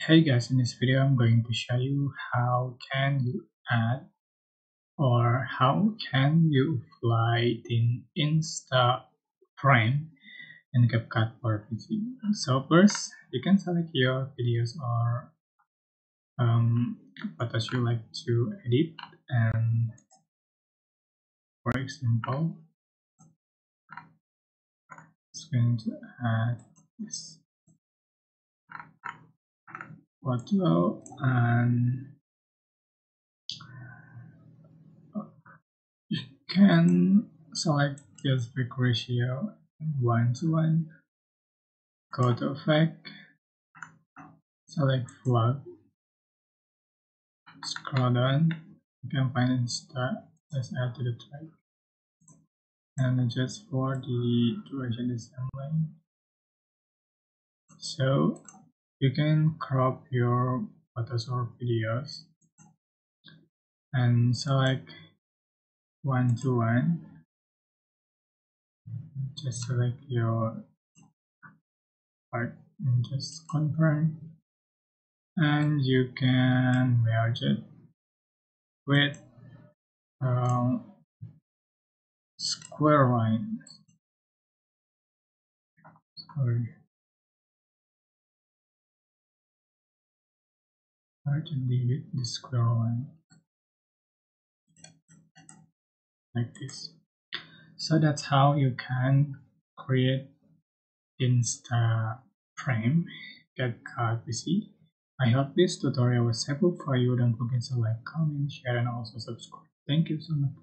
Hey guys, in this video I'm going to show you how can you add or how can you apply the Insta frame in CapCut PC. So first, you can select your videos or photos you like to edit, and for example, it's going to add this photo, and you can select the aspect ratio 1:1, go to effect, select flood, scroll down, you can find Insta, let's add to the track, and adjust for the duration assembly. So you can crop your photos or videos and select 1:1, just select your part and just confirm, and you can merge it with square lines. Sorry, hard to delete the square line like this. So that's how you can create Insta frame CapCut PC. I hope this tutorial was helpful for you. Don't forget to like, comment, share, and also subscribe. Thank you so much.